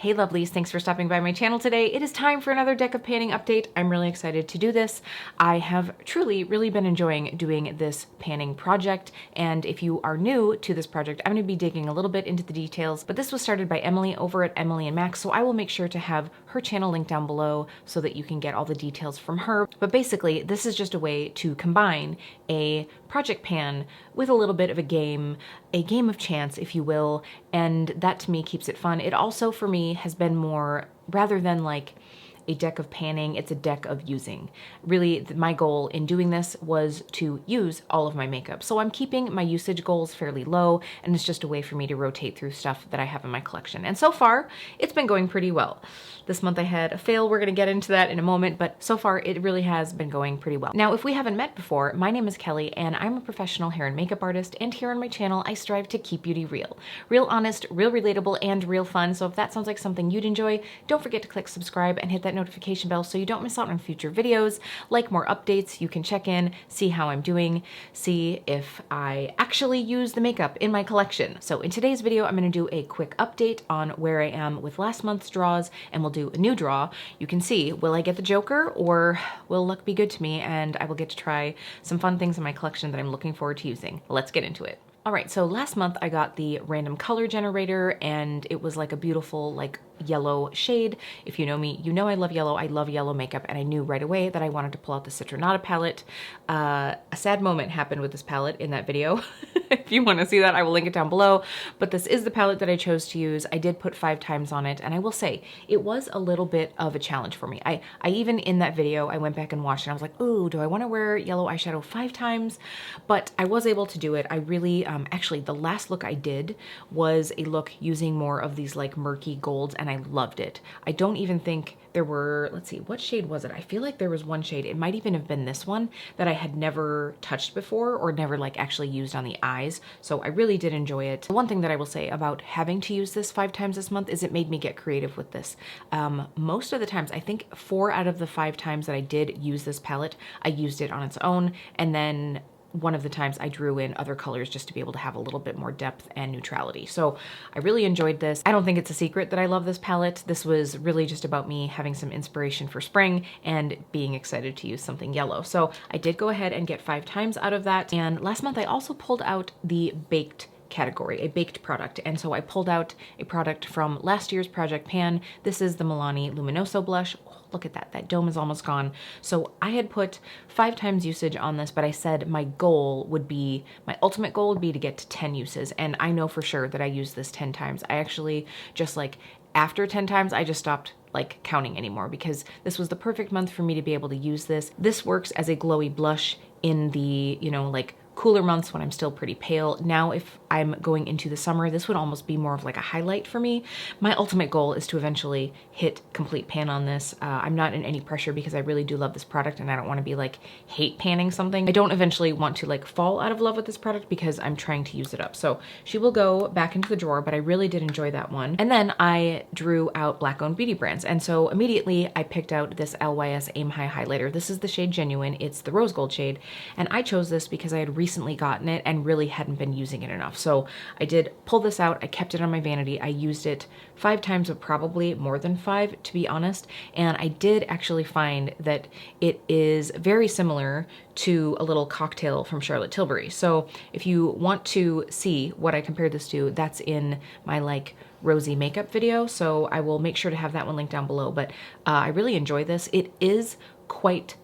Hey lovelies, thanks for stopping by my channel today. It is time for another deck of panning update. I'm really excited to do this. I have truly really been enjoying doing this panning project, and if you are new to this project, I'm going to be digging a little bit into the details, but this was started by Emily over at Emily and Max, so I will make sure to have her channel linked down below so that you can get all the details from her. But basically, this is just a way to combine a project pan with a little bit of a game of chance, if you will, and that to me keeps it fun. It also, for me, has been more, rather than like a deck of panning, it's a deck of using. Really, my goal in doing this was to use all of my makeup. So I'm keeping my usage goals fairly low, and it's just a way for me to rotate through stuff that I have in my collection. And so far, it's been going pretty well. This month I had a fail. We're gonna get into that in a moment, but so far it really has been going pretty well. Now, if we haven't met before, my name is Kelly, and I'm a professional hair and makeup artist, and here on my channel, I strive to keep beauty real. Real honest, real relatable, and real fun. So if that sounds like something you'd enjoy, don't forget to click subscribe and hit that notification bell so you don't miss out on future videos. Like more updates, you can check in, see how I'm doing, see if I actually use the makeup in my collection. So in today's video, I'm gonna do a quick update on where I am with last month's draws, and we'll do a new draw. You can see, will I get the Joker, or will luck be good to me and I will get to try some fun things in my collection that I'm looking forward to using. Let's get into it. All right, so last month I got the random color generator, and it was like a beautiful like yellow shade. If you know me, you know I love yellow. I love yellow makeup, and I knew right away that I wanted to pull out the Citronata palette. A sad moment happened with this palette in that video. If you want to see that, I will link it down below. But this is the palette that I chose to use. I did put 5 times on it, and I will say it was a little bit of a challenge for me. I even in that video, I went back and watched, and I was like, ooh, do I want to wear yellow eyeshadow 5 times? But I was able to do it. I really, actually, the last look I did was a look using more of these like murky golds, and I loved it. I don't even think there were, let's see, what shade was it? I feel like there was one shade, it might even have been this one, that I had never touched before or never like actually used on the eyes. So I really did enjoy it. One thing that I will say about having to use this 5 times this month is it made me get creative with this. Most of the times, I think 4 out of the 5 times that I did use this palette, I used it on its own, and then one of the times I drew in other colors just to be able to have a little bit more depth and neutrality. So I really enjoyed this. I don't think it's a secret that I love this palette. This was really just about me having some inspiration for spring and being excited to use something yellow. So I did go ahead and get 5 times out of that. And last month I also pulled out the baked category, a baked product. And so I pulled out a product from last year's Project Pan. This is the Milani Luminoso blush. Look at that, that dome is almost gone. So I had put 5 times usage on this, but I said my goal would be, my ultimate goal would be to get to 10 uses. And I know for sure that I used this 10 times. I actually just like, after 10 times, I just stopped like counting anymore because this was the perfect month for me to be able to use this. This works as a glowy blush in the, you know, like cooler months when I'm still pretty pale. Now, if I'm going into the summer, this would almost be more of like a highlight for me. My ultimate goal is to eventually hit complete pan on this. I'm not in any pressure because I really do love this product, and I don't want to be like hate panning something. I don't eventually want to like fall out of love with this product because I'm trying to use it up. So she will go back into the drawer, but I really did enjoy that one. And then I drew out Black-owned beauty brands. And so immediately I picked out this LYS Aim High highlighter. This is the shade Genuine. It's the rose gold shade. And I chose this because I had recently gotten it and really hadn't been using it enough. So I did pull this out. I kept it on my vanity. I used it 5 times, but probably more than 5 to be honest. And I did actually find that it is very similar to a little cocktail from Charlotte Tilbury. So if you want to see what I compared this to, that's in my like rosy makeup video. So I will make sure to have that one linked down below. But I really enjoy this. It is quite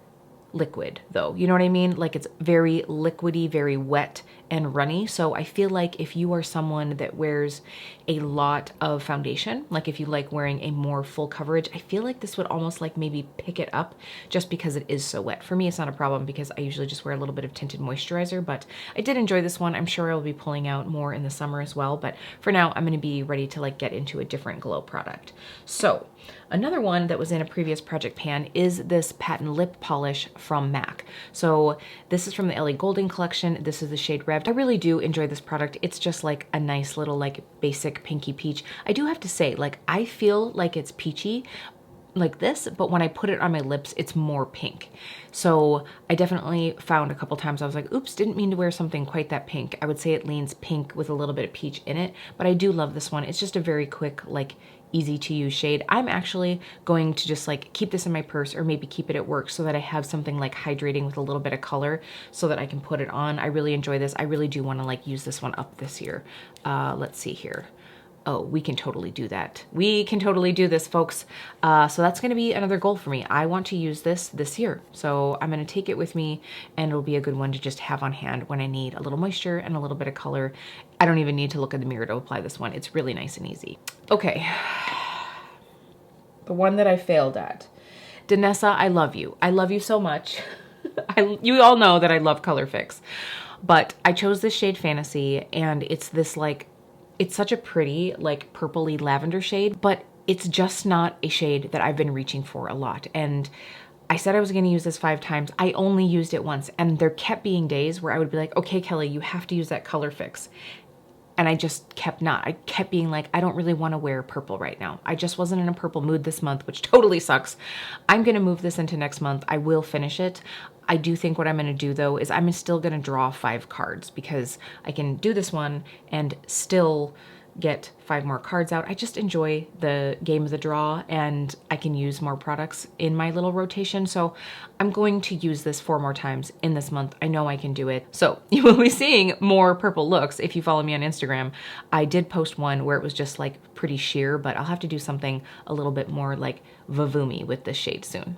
liquid though, you know what I mean? Like it's very liquidy, very wet and runny. So I feel like if you are someone that wears a lot of foundation, like if you like wearing a more full coverage, I feel like this would almost like maybe pick it up just because it is so wet. For me, it's not a problem because I usually just wear a little bit of tinted moisturizer, but I did enjoy this one. I'm sure I'll be pulling out more in the summer as well, but for now I'm going to be ready to like get into a different glow product. So another one that was in a previous Project Pan is this Patent Lip Polish from MAC. So this is from the Ellie Goulding collection. This is the shade Rev. I really do enjoy this product. It's just like a nice little like basic pinky peach. I do have to say, like, I feel like it's peachy like this, but when I put it on my lips, it's more pink. So I definitely found a couple times I was like, oops, didn't mean to wear something quite that pink. I would say it leans pink with a little bit of peach in it, but I do love this one. It's just a very quick, like easy to use shade. I'm actually going to just like keep this in my purse or maybe keep it at work so that I have something like hydrating with a little bit of color so that I can put it on. I really enjoy this. I really do want to like use this one up this year. Let's see here. Oh, we can totally do that. We can totally do this, folks. So that's gonna be another goal for me. I want to use this year. So I'm gonna take it with me and it'll be a good one to just have on hand when I need a little moisture and a little bit of color. I don't even need to look in the mirror to apply this one. It's really nice and easy. Okay, the one that I failed at. Danessa, I love you. I love you so much. You all know that I love Color Fix, but I chose this shade Fantasy and it's this like, it's such a pretty, like purpley lavender shade, but it's just not a shade that I've been reaching for a lot. And I said I was gonna use this 5 times. I only used it once, and there kept being days where I would be like, okay, Kelly, you have to use that Color Fix. And I just kept not. I kept being like, I don't really wanna wear purple right now. I just wasn't in a purple mood this month, which totally sucks. I'm gonna move this into next month. I will finish it. I do think what I'm gonna do though is I'm still gonna draw 5 cards because I can do this one and still get 5 more cards out. I just enjoy the game of the draw and I can use more products in my little rotation. So I'm going to use this 4 more times in this month. I know I can do it. So you will be seeing more purple looks if you follow me on Instagram. I did post one where it was just like pretty sheer, but I'll have to do something a little bit more like Vavumi with this shade soon.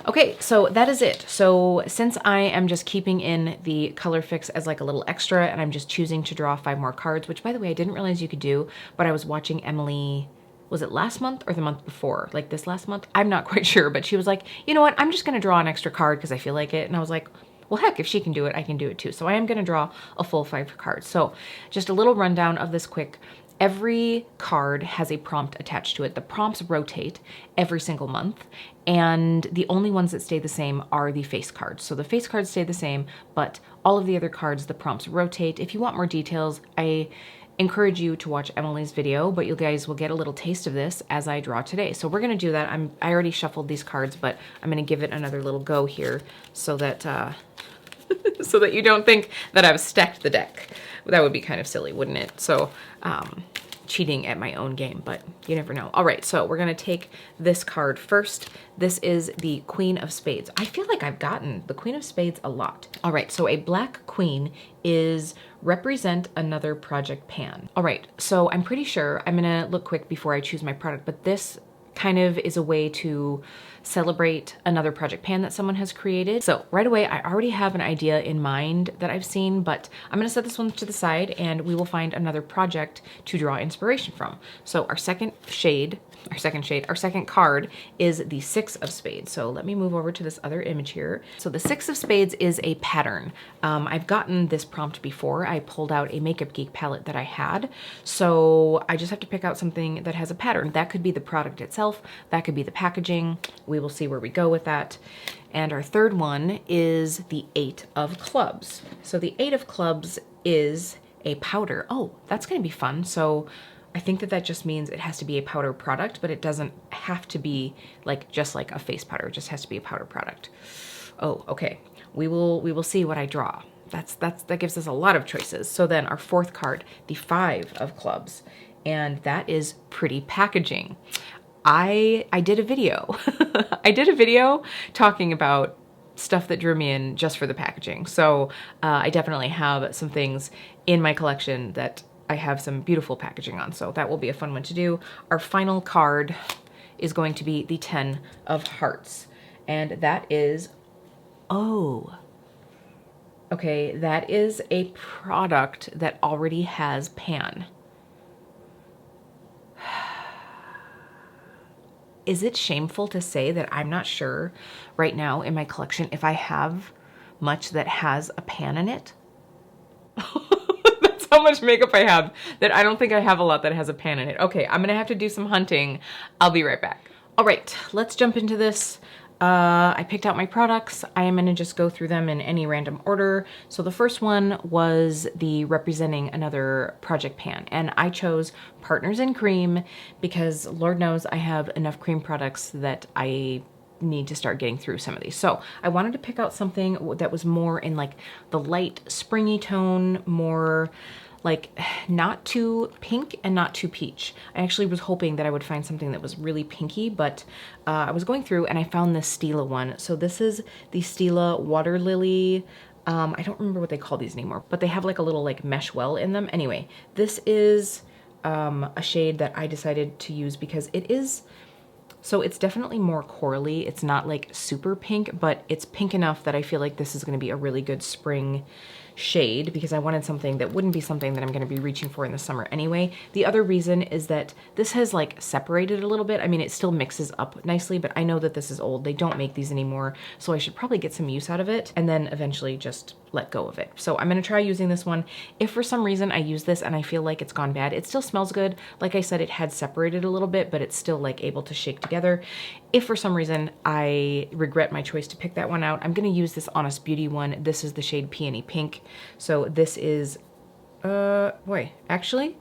Okay, so that is it. So since I am just keeping in the Color Fix as like a little extra and I'm just choosing to draw 5 more cards, which by the way, I didn't realize you could do, but I was watching Emily, was it last month or the month before? Like this last month? I'm not quite sure, but she was like, you know what? I'm just gonna draw an extra card because I feel like it. And I was like, well, heck, if she can do it, I can do it too. So I am gonna draw a full 5 cards. So just a little rundown of this quick. Every card has a prompt attached to it. The prompts rotate every single month, and the only ones that stay the same are the face cards. So the face cards stay the same, but all of the other cards, the prompts rotate. If you want more details, I encourage you to watch Emily's video, but you guys will get a little taste of this as I draw today. So we're gonna do that. I already shuffled these cards, but I'm gonna give it another little go here so that so that you don't think that I've stacked the deck. That would be kind of silly, wouldn't it? So cheating at my own game, but you never know. All right, so we're gonna take this card first. This is the Queen of Spades. I feel like I've gotten the Queen of Spades a lot. All right, so a black queen is represent another project pan. All right, so I'm pretty sure, I'm gonna look quick before I choose my product, but this kind of is a way to celebrate another project pan that someone has created. So right away, I already have an idea in mind that I've seen, but I'm gonna set this one to the side and we will find another project to draw inspiration from. So our second card is the Six of Spades. So let me move over to this other image here. So the Six of Spades is a pattern. I've gotten this prompt before. I pulled out a Makeup Geek palette that I had. So I just have to pick out something that has a pattern. That could be the product itself. That could be the packaging. We will see where we go with that. And our third one is the Eight of Clubs. So the Eight of Clubs is a powder. Oh, that's gonna be fun. So I think that just means it has to be a powder product, but it doesn't have to be like just like a face powder. It just has to be a powder product. Oh, okay. We will see what I draw. That gives us a lot of choices. So then our fourth card, the Five of Clubs, and that is pretty packaging. I did a video. I did a video talking about stuff that drew me in just for the packaging. So I definitely have some things in my collection that I have some beautiful packaging on, so that will be a fun one to do. Our final card is going to be the 10 of Hearts, and that is, oh, okay, that is a product that already has pan. Is it shameful to say that I'm not sure right now in my collection if I have much that has a pan in it? How much makeup I have that I don't think I have a lot that has a pan in it. Okay, I'm gonna have to do some hunting. I'll be right back. All right, let's jump into this. I picked out my products. I am gonna just go through them in any random order. So the first one was the representing another project pan, and I chose Partners in Cream because Lord knows I have enough cream products that I need to start getting through some of these. So I wanted to pick out something that was more in like the light springy tone, more like not too pink and not too peach. I actually was hoping that I would find something that was really pinky, but I was going through and I found this Stila one. So this is the Stila Water Lily. I don't remember what they call these anymore, but they have like a little like mesh well in them. Anyway, this is a shade that I decided to use because it is, so it's definitely more corally. It's not like super pink, but it's pink enough that I feel like this is going to be a really good spring shade because I wanted something that wouldn't be something that I'm going to be reaching for in the summer anyway. The other reason is that this has like separated a little bit. I mean, it still mixes up nicely, but I know that this is old. They don't make these anymore, so I should probably get some use out of it and then eventually just let go of it. So I'm going to try using this one. If for some reason I use this and I feel like it's gone bad, it still smells good. Like I said, it had separated a little bit, but it's still like able to shake together. If for some reason I regret my choice to pick that one out, I'm going to use this Honest Beauty one. This is the shade Peony Pink. So this is, actually,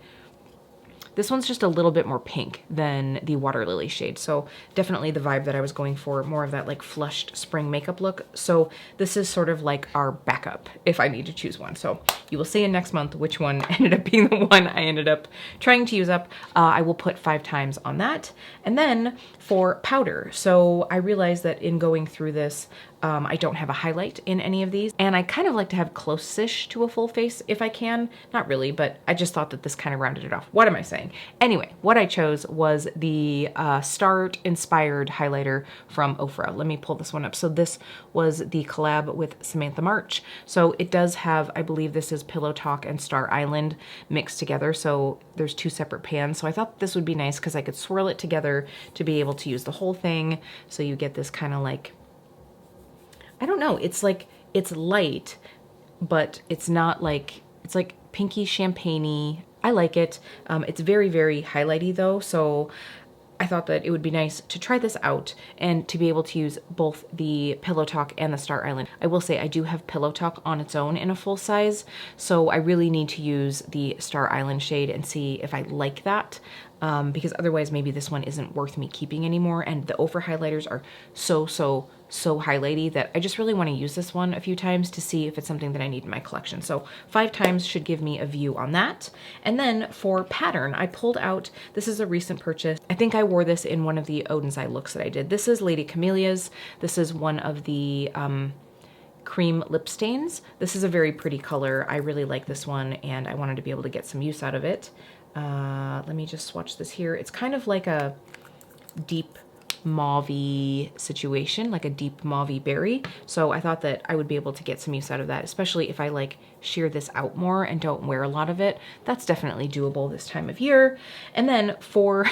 this one's just a little bit more pink than the Water Lily shade. So definitely the vibe that I was going for, more of that like flushed spring makeup look. So this is sort of like our backup if I need to choose one. So you will see in next month which one ended up being the one I ended up trying to use up. I will put 5 times on that. And then for powder, so I realized that in going through this, I don't have a highlight in any of these, and I kind of like to have close-ish to a full face if I can. Not really, but I just thought that this kind of rounded it off. What am I saying? Anyway, what I chose was the Start-inspired highlighter from Ofra. Let me pull this one up. So this was the collab with Samantha March. So it does have, I believe this is Pillow Talk and Star Island mixed together. So there's 2 separate pans. So I thought this would be nice because I could swirl it together to be able to use the whole thing. So you get this kind of like, I don't know, it's like, it's light, but it's not like, it's like pinky champagne-y. I like it. It's very, very highlighty though, so I thought that it would be nice to try this out and to be able to use both the Pillow Talk and the Star Island. I will say I do have Pillow Talk on its own in a full size, so I really need to use the Star Island shade and see if I like that. Because otherwise maybe this one isn't worth me keeping anymore, and the Ofra highlighters are so highlighty that I just really want to use this one a few times to see if it's something that I need in my collection. So 5 times should give me a view on that. And then for pattern, I pulled out, this is a recent purchase. I think I wore this in one of the Odin's Eye looks that I did. This is Lady Camellia's. This is one of the cream lip stains. This is a very pretty color. I really like this one and I wanted to be able to get some use out of it. Let me just swatch this here. It's kind of like a deep mauve-y situation, like a deep mauve-y berry. So I thought that I would be able to get some use out of that, especially if I like sheer this out more and don't wear a lot of it. That's definitely doable this time of year. And then for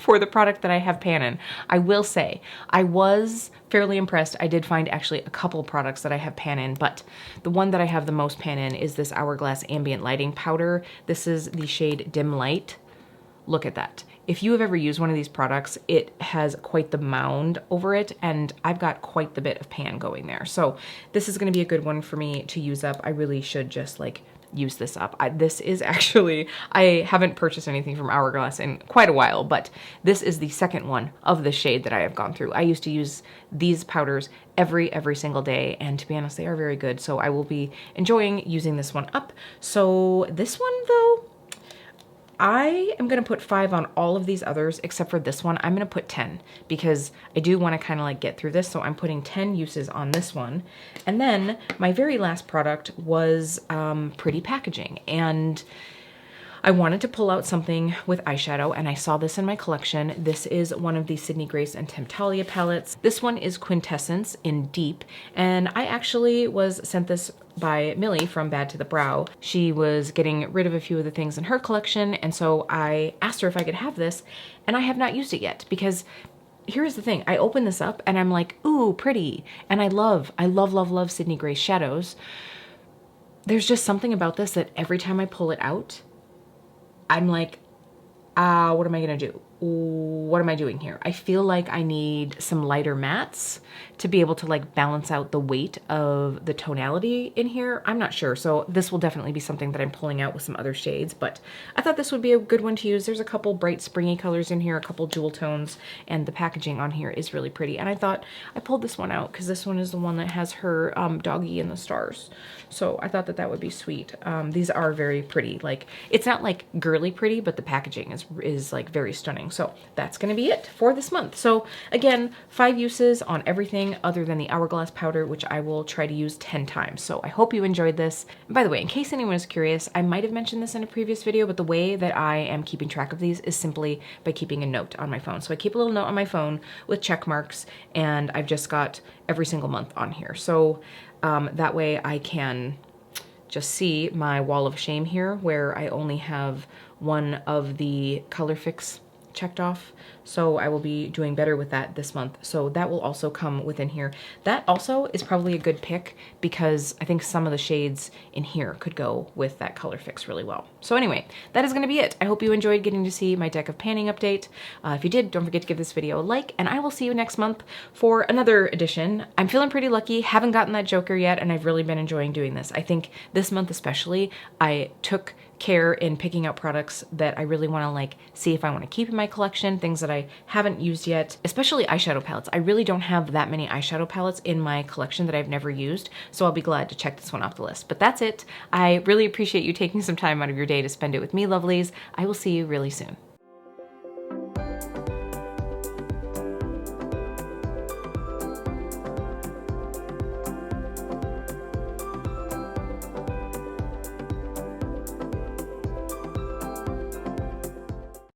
the product that I have pan in, I will say I was fairly impressed. I did find actually a couple products that I have pan in, but the one that I have the most pan in is this Hourglass Ambient Lighting Powder. This is the shade Dim Light. Look at that. If you have ever used one of these products, it has quite the mound over it, and I've got quite the bit of pan going there. So this is gonna be a good one for me to use up. I really should just like use this up. This is actually, I haven't purchased anything from Hourglass in quite a while, but this is the second one of the shade that I have gone through. I used to use these powders every single day, and to be honest, they are very good. So I will be enjoying using this one up. So this one though, I am gonna put 5 on all of these others except for this one. I'm gonna put 10 because I do wanna kind of like get through this. So I'm putting 10 uses on this one. And then my very last product was Pretty Packaging. And I wanted to pull out something with eyeshadow and I saw this in my collection. This is one of the Sydney Grace and Temptalia palettes. This one is Quintessence in Deep, and I actually was sent this by Millie from Bad to the Brow. She was getting rid of a few of the things in her collection, and so I asked her if I could have this, and I have not used it yet because here's the thing. I open this up and I'm like, ooh, pretty. And I love Sydney Grace shadows. There's just something about this that every time I pull it out, I'm like, what am I gonna do? what am I doing here? I feel like I need some lighter mattes to be able to like balance out the weight of the tonality in here. I'm not sure. So this will definitely be something that I'm pulling out with some other shades, but I thought this would be a good one to use. There's a couple bright springy colors in here, a couple jewel tones, and the packaging on here is really pretty. And I thought I pulled this one out because this one is the one that has her doggy in the stars. So I thought that that would be sweet. These are very pretty. Like, it's not like girly pretty, but the packaging is like very stunning. So that's gonna be it for this month. So again, 5 uses on everything other than the Hourglass powder, which I will try to use 10 times. So I hope you enjoyed this. And by the way, in case anyone is curious, I might have mentioned this in a previous video, but the way that I am keeping track of these is simply by keeping a note on my phone. So I keep a little note on my phone with check marks, and I've just got every single month on here. So that way I can just see my wall of shame here where I only have one of the color fix checked off. So I will be doing better with that this month. So that will also come within here. That also is probably a good pick because I think some of the shades in here could go with that color fix really well. So anyway, that is gonna be it. I hope you enjoyed getting to see my deck of panning update. If you did, don't forget to give this video a like, and I will see you next month for another edition. I'm feeling pretty lucky, haven't gotten that Joker yet, and I've really been enjoying doing this. I think this month especially, I took care in picking out products that I really want to like see if I want to keep in my collection, things that I haven't used yet, especially eyeshadow palettes. I really don't have that many eyeshadow palettes in my collection that I've never used, so I'll be glad to check this one off the list. But that's it. I really appreciate you taking some time out of your day to spend it with me, lovelies. I will see you really soon.